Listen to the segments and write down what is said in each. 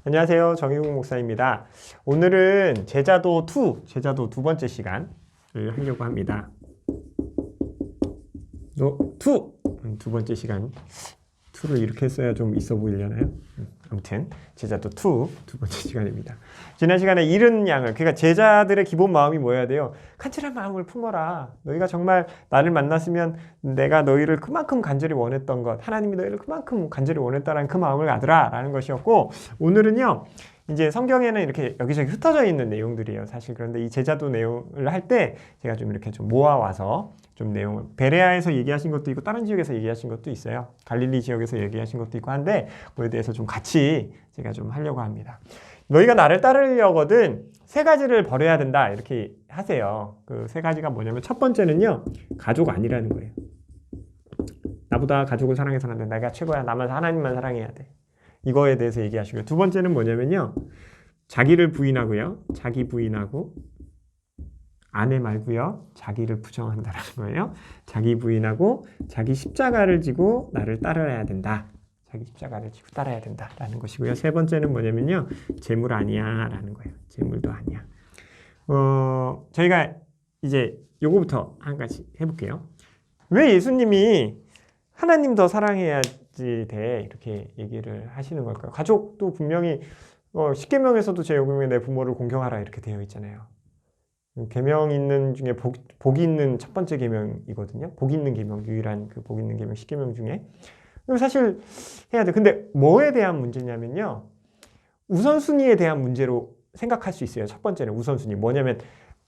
안녕하세요. 정의국 목사입니다. 오늘은 제자도 2 번째 시간을 하려고 합니다. 두 번째 시간. 2를 이렇게 써야 좀 있어 보이려나요? 아무튼 제자도 2 번째 시간입니다. 지난 시간에 잃은 양을, 그러니까 제자들의 기본 마음이 뭐여야 돼요? 간절한 마음을 품어라. 너희가 정말 나를 만났으면 내가 너희를 그만큼 간절히 원했던 것, 하나님이 너희를 그만큼 간절히 원했다는 그 마음을 가더라 라는 것이었고, 오늘은요 이제 성경에는 이렇게 여기저기 흩어져 있는 내용들이에요 사실. 그런데 이 제자도 내용을 할 때 제가 좀 이렇게 좀 모아와서 좀 내용을, 베레아에서 얘기하신 것도 있고 다른 지역에서 얘기하신 것도 있어요. 갈릴리 지역에서 얘기하신 것도 있고 한데, 그거에 대해서 좀 같이 제가 좀 하려고 합니다. 너희가 나를 따르려거든 세 가지를 버려야 된다 이렇게 하세요. 그 세 가지가 뭐냐면, 첫 번째는요, 가족 아니라는 거예요. 나보다 가족을 사랑해서는 안 돼. 내가 최고야. 나만 하나님만 사랑해야 돼. 이거에 대해서 얘기하시고요. 두 번째는 뭐냐면요, 자기를 부인하고요, 자기 부인하고, 아내 말고요, 자기를 부정한다라는 거예요. 자기 부인하고 자기 십자가를 지고 나를 따라야 된다. 자기 십자가를 지고 따라야 된다라는 것이고요. 세 번째는 뭐냐면요, 재물 아니야라는 거예요. 재물도 아니야. 저희가 이제 요거부터 한 가지 해볼게요. 왜 예수님이 하나님 더 사랑해야지 돼 이렇게 얘기를 하시는 걸까요? 가족도 분명히 십계명에서도 제5계명에 내 부모를 공경하라 이렇게 되어 있잖아요. 계명 있는 중에 복 있는 첫 번째 계명이거든요. 복 있는 계명, 유일한 그 복 있는 계명 10계명 중에. 이거 사실 해야 돼. 근데 뭐에 대한 문제냐면요, 우선순위에 대한 문제로 생각할 수 있어요. 첫 번째는 우선순위. 뭐냐면,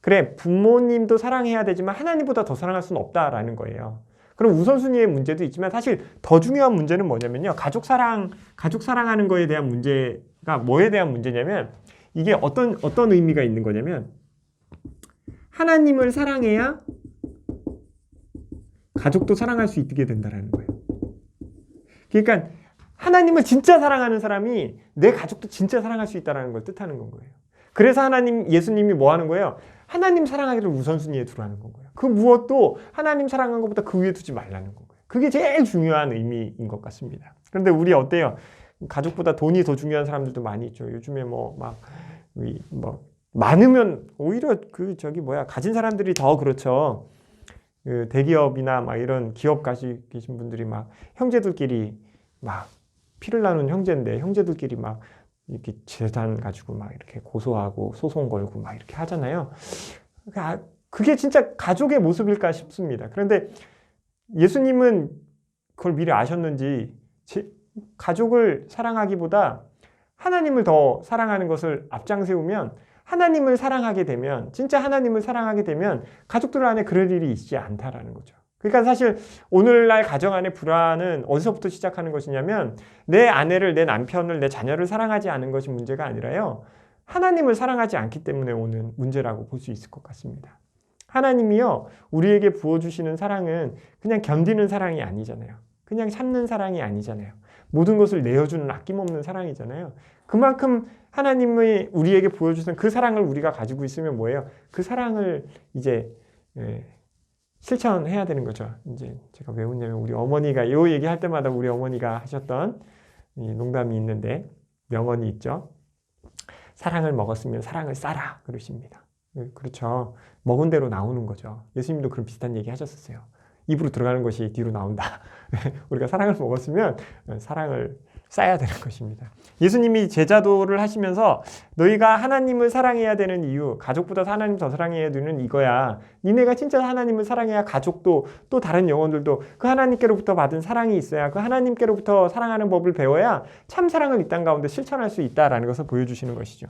그래, 부모님도 사랑해야 되지만 하나님보다 더 사랑할 수는 없다라는 거예요. 그럼 우선순위의 문제도 있지만, 사실 더 중요한 문제는 뭐냐면요, 가족 사랑하는 거에 대한 문제가 뭐에 대한 문제냐면, 이게 어떤 의미가 있는 거냐면, 하나님을 사랑해야 가족도 사랑할 수 있게 된다는 거예요. 그러니까 하나님을 진짜 사랑하는 사람이 내 가족도 진짜 사랑할 수 있다는 걸 뜻하는 건 거예요. 그래서 예수님이 뭐 하는 거예요? 하나님 사랑하기를 우선순위에 두라는 건 거예요. 그 무엇도 하나님 사랑하는 것보다 그 위에 두지 말라는 건 거예요. 그게 제일 중요한 의미인 것 같습니다. 그런데 우리 어때요? 가족보다 돈이 더 중요한 사람들도 많이 있죠. 요즘에 많으면 오히려 가진 사람들이 더 그렇죠. 그 대기업이나 이런 기업 계신 분들이 형제들끼리 피를 나눈 형제인데 형제들끼리 이렇게 재산 가지고 이렇게 고소하고 소송 걸고 이렇게 하잖아요. 그게 진짜 가족의 모습일까 싶습니다. 그런데 예수님은 그걸 미리 아셨는지 가족을 사랑하기보다 하나님을 더 사랑하는 것을 앞장세우면, 하나님을 사랑하게 되면, 진짜 하나님을 사랑하게 되면 가족들 안에 그럴 일이 있지 않다라는 거죠. 그러니까 사실 오늘날 가정 안의 불화는 어디서부터 시작하는 것이냐면, 내 아내를, 내 남편을, 내 자녀를 사랑하지 않은 것이 문제가 아니라요, 하나님을 사랑하지 않기 때문에 오는 문제라고 볼 수 있을 것 같습니다. 하나님이요, 우리에게 부어주시는 사랑은 그냥 견디는 사랑이 아니잖아요. 그냥 참는 사랑이 아니잖아요. 모든 것을 내어주는 아낌없는 사랑이잖아요. 그만큼 하나님이 우리에게 보여주신 그 사랑을 우리가 가지고 있으면 뭐예요? 그 사랑을 이제 실천해야 되는 거죠. 이제 제가 왜 웃냐면, 우리 어머니가 이 얘기할 때마다 우리 어머니가 하셨던 이 농담이 있는데, 명언이 있죠. 사랑을 먹었으면 사랑을 쌓아 그러십니다. 그렇죠. 먹은 대로 나오는 거죠. 예수님도 그런 비슷한 얘기 하셨었어요. 입으로 들어가는 것이 뒤로 나온다. 우리가 사랑을 먹었으면 사랑을 쌓아야 되는 것입니다. 예수님이 제자도를 하시면서 너희가 하나님을 사랑해야 되는 이유, 가족보다 하나님 더 사랑해야 되는 이거야. 니네가 진짜 하나님을 사랑해야 가족도, 또 다른 영혼들도 그 하나님께로부터 받은 사랑이 있어야, 그 하나님께로부터 사랑하는 법을 배워야 참 사랑을 이 땅 가운데 실천할 수 있다라는 것을 보여주시는 것이죠.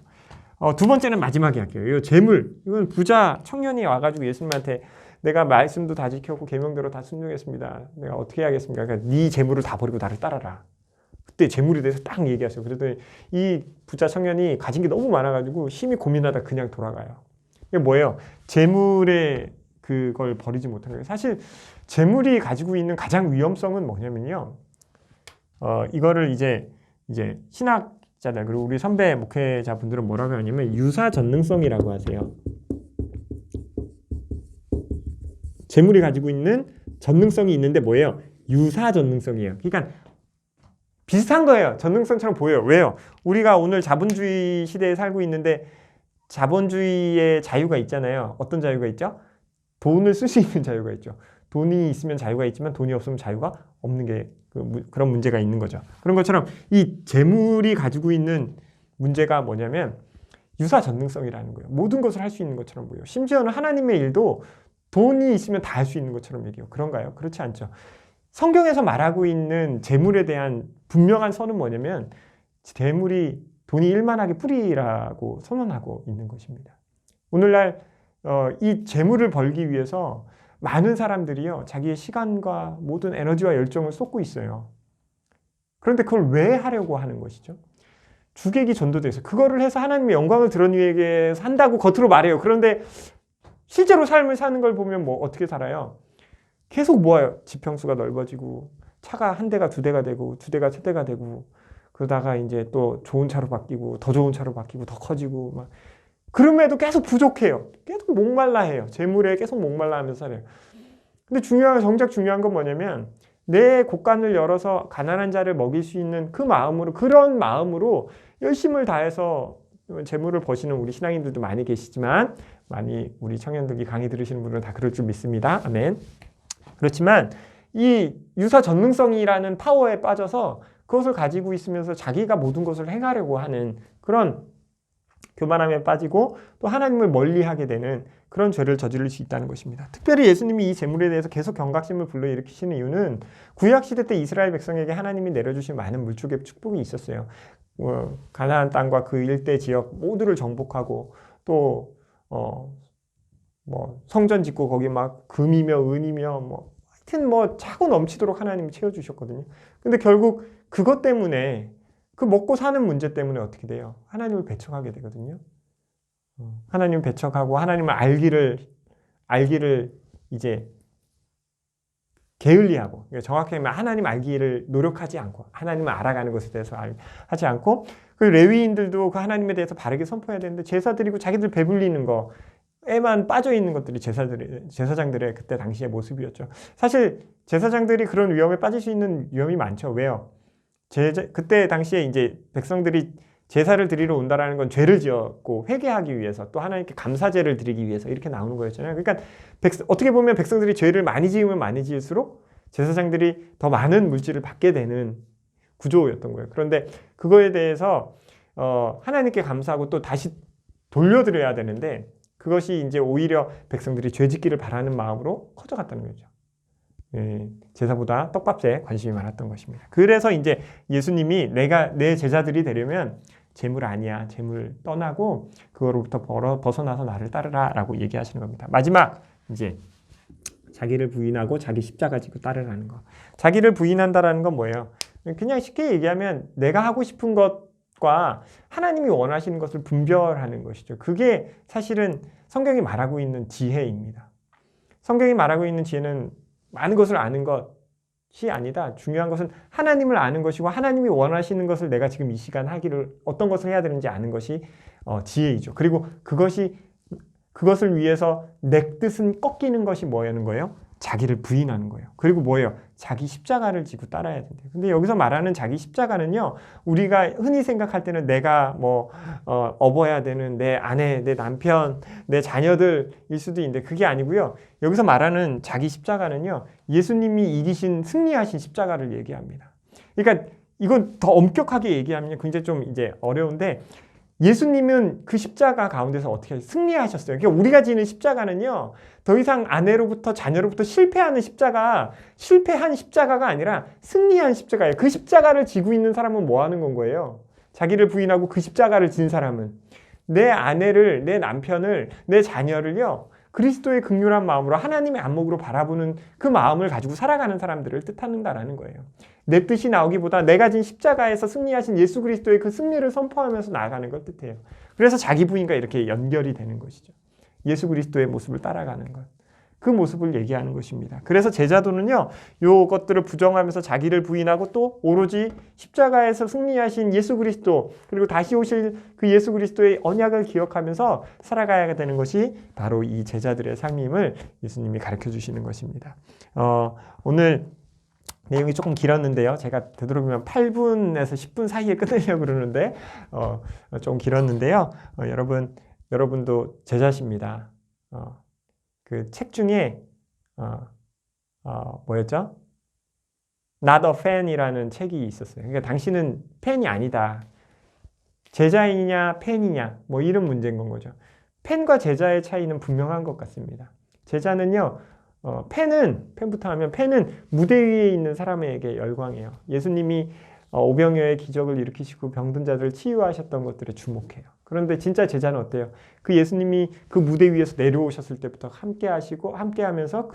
두 번째는 마지막에 할게요. 이 재물. 이건 부자 청년이 와가지고 예수님한테, 내가 말씀도 다 지켰고 계명대로 다 순종했습니다. 내가 어떻게 해야겠습니까? 그러니까 네 재물을 다 버리고 나를 따라라. 그때 재물에 대해서 딱 얘기하세요. 그랬더니 이 부자 청년이 가진 게 너무 많아가지고 심히 고민하다 그냥 돌아가요. 이게 뭐예요? 재물의 그걸 버리지 못하는 거예요. 사실 재물이 가지고 있는 가장 위험성은 뭐냐면요, 이거를 이제 신학자들, 그리고 우리 선배 목회자분들은 뭐라고 하냐면 유사 전능성이라고 하세요. 재물이 가지고 있는 전능성이 있는데 뭐예요? 유사 전능성이에요. 그러니까 비슷한 거예요. 전능성처럼 보여요. 왜요? 우리가 오늘 자본주의 시대에 살고 있는데 자본주의의 자유가 있잖아요. 어떤 자유가 있죠? 돈을 쓸 수 있는 자유가 있죠. 돈이 있으면 자유가 있지만 돈이 없으면 자유가 없는 게 그런 문제가 있는 거죠. 그런 것처럼 이 재물이 가지고 있는 문제가 뭐냐면 유사 전능성이라는 거예요. 모든 것을 할 수 있는 것처럼 보여요. 심지어는 하나님의 일도 돈이 있으면 다 할 수 있는 것처럼 얘기해요. 그런가요? 그렇지 않죠. 성경에서 말하고 있는 재물에 대한 분명한 선은 뭐냐면 재물이 돈이 일만하게 뿌리라고 선언하고 있는 것입니다. 오늘날 이 재물을 벌기 위해서 많은 사람들이요 자기의 시간과 모든 에너지와 열정을 쏟고 있어요. 그런데 그걸 왜 하려고 하는 것이죠? 주객이 전도돼서 그거를 해서 하나님의 영광을 드러내기 위해서 한다고 겉으로 말해요. 그런데 실제로 삶을 사는 걸 보면 뭐 어떻게 살아요? 계속 모아요. 지평수가 넓어지고 차가 한 대가 두 대가 되고 두 대가 세 대가 되고 그러다가 이제 또 좋은 차로 바뀌고 더 좋은 차로 바뀌고 더 커지고 막 그럼에도 계속 부족해요. 계속 목말라 해요. 재물에 계속 목말라 하면서 살아요. 근데 정작 중요한 건 뭐냐면 내 곳간을 열어서 가난한 자를 먹일 수 있는 그 마음으로 그런 마음으로 열심을 다해서 재물을 버시는 우리 신앙인들도 많이 계시지만 많이 우리 청년들이 강의 들으시는 분들은 다 그럴 줄 믿습니다. 아멘. 그렇지만 이 유사 전능성이라는 파워에 빠져서 그것을 가지고 있으면서 자기가 모든 것을 행하려고 하는 그런 교만함에 빠지고 또 하나님을 멀리하게 되는 그런 죄를 저지를 수 있다는 것입니다. 특별히 예수님이 이 재물에 대해서 계속 경각심을 불러일으키시는 이유는 구약시대 때 이스라엘 백성에게 하나님이 내려주신 많은 물족의 축복이 있었어요. 가나안 땅과 그 일대 지역 모두를 정복하고 또 성전 짓고 거기 막 금이며 은이며 하여튼 차고 넘치도록 하나님이 채워주셨거든요. 근데 결국 그것 때문에 그 먹고 사는 문제 때문에 어떻게 돼요? 하나님을 배척하게 되거든요. 하나님을 배척하고 하나님을 알기를 이제 게을리하고 정확하게 말하면 하나님 알기를 노력하지 않고 하나님을 알아가는 것에 대해서 하지 않고 그 레위인들도 그 하나님에 대해서 바르게 선포해야 되는데 제사 드리고 자기들 배불리는 거에만 빠져 있는 것들이 제사장들의 그때 당시의 모습이었죠. 사실 제사장들이 그런 위험에 빠질 수 있는 위험이 많죠. 왜요? 그때 당시에 이제 백성들이 제사를 드리러 온다라는 건 죄를 지었고 회개하기 위해서 또 하나님께 감사제를 드리기 위해서 이렇게 나오는 거였잖아요. 그러니까 어떻게 보면 백성들이 죄를 많이 지으면 많이 지을수록 제사장들이 더 많은 물질을 받게 되는 구조였던 거예요. 그런데 그거에 대해서 하나님께 감사하고 또 다시 돌려드려야 되는데 그것이 이제 오히려 백성들이 죄 짓기를 바라는 마음으로 커져갔다는 거죠. 제사보다 떡밥제에 관심이 많았던 것입니다. 그래서 이제 예수님이 내 제자들이 되려면 재물 아니야. 재물 떠나고 그거로부터 벗어나서 나를 따르라 라고 얘기하시는 겁니다. 마지막 이제 자기를 부인하고 자기 십자가 지고 따르라는 거. 자기를 부인한다라는 건 뭐예요? 그냥 쉽게 얘기하면 내가 하고 싶은 것과 하나님이 원하시는 것을 분별하는 것이죠. 그게 사실은 성경이 말하고 있는 지혜입니다. 성경이 말하고 있는 지혜는 많은 것을 아는 것이 아니다. 중요한 것은 하나님을 아는 것이고 하나님이 원하시는 것을 내가 지금 이 시간 어떤 것을 해야 되는지 아는 것이 지혜이죠. 그리고 그것을 위해서 내 뜻은 꺾이는 것이 뭐라는 거예요? 자기를 부인하는 거예요. 그리고 뭐예요? 자기 십자가를 지고 따라야 된대요. 근데 여기서 말하는 자기 십자가는요, 우리가 흔히 생각할 때는 내가 업어야 되는 내 아내, 내 남편, 내 자녀들일 수도 있는데 그게 아니고요. 여기서 말하는 자기 십자가는요, 예수님이 이기신, 승리하신 십자가를 얘기합니다. 그러니까 이건 더 엄격하게 얘기하면 굉장히 좀 이제 어려운데 예수님은 그 십자가 가운데서 어떻게 승리하셨어요. 그러니까 우리가 지는 십자가는요, 더 이상 아내로부터 자녀로부터 실패한 십자가가 아니라 승리한 십자가예요. 그 십자가를 지고 있는 사람은 뭐 하는 건 거예요? 자기를 부인하고 그 십자가를 진 사람은 내 아내를, 내 남편을, 내 자녀를요, 그리스도의 긍휼한 마음으로 하나님의 안목으로 바라보는 그 마음을 가지고 살아가는 사람들을 뜻하는다라는 거예요. 내 뜻이 나오기보다 내가 진 십자가에서 승리하신 예수 그리스도의 그 승리를 선포하면서 나아가는 걸 뜻해요. 그래서 자기 부인과 이렇게 연결이 되는 것이죠. 예수 그리스도의 모습을 따라가는 것. 그 모습을 얘기하는 것입니다. 그래서 제자도는요, 요것들을 부정하면서 자기를 부인하고 또 오로지 십자가에서 승리하신 예수 그리스도, 그리고 다시 오실 그 예수 그리스도의 언약을 기억하면서 살아가야 되는 것이 바로 이 제자들의 삶임을 예수님이 가르쳐 주시는 것입니다. 오늘 내용이 조금 길었는데요. 제가 되도록이면 8분에서 10분 사이에 끝내려고 그러는데 좀 길었는데요. 여러분도 제자십니다. 그 책 중에 뭐였죠? Not a Fan이라는 책이 있었어요. 그러니까 당신은 팬이 아니다. 제자이냐 팬이냐 뭐 이런 문제인 건 거죠. 팬과 제자의 차이는 분명한 것 같습니다. 제자는요, 팬부터 하면 팬은 무대 위에 있는 사람에게 열광해요. 예수님이 오병이어의 기적을 일으키시고 병든 자들을 치유하셨던 것들에 주목해요. 그런데 진짜 제자는 어때요? 그 예수님이 그 무대 위에서 내려오셨을 때부터 함께 하시고 함께 하면서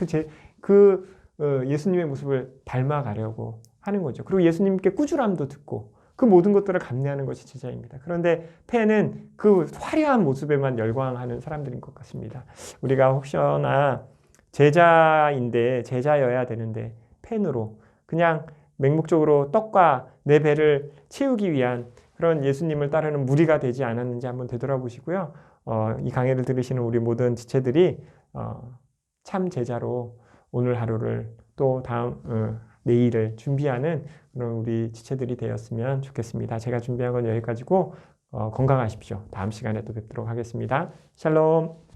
예수님의 모습을 닮아가려고 하는 거죠. 그리고 예수님께 꾸준함도 듣고 그 모든 것들을 감내하는 것이 제자입니다. 그런데 팬은 그 화려한 모습에만 열광하는 사람들인 것 같습니다. 우리가 혹시나 제자여야 되는데 팬으로 그냥 맹목적으로 떡과 내 배를 채우기 위한 그런 예수님을 따르는 무리가 되지 않았는지 한번 되돌아보시고요. 이 강의를 들으시는 우리 모든 지체들이 참 제자로 오늘 하루를 또 내일을 준비하는 그런 우리 지체들이 되었으면 좋겠습니다. 제가 준비한 건 여기까지고 건강하십시오. 다음 시간에 또 뵙도록 하겠습니다. 샬롬.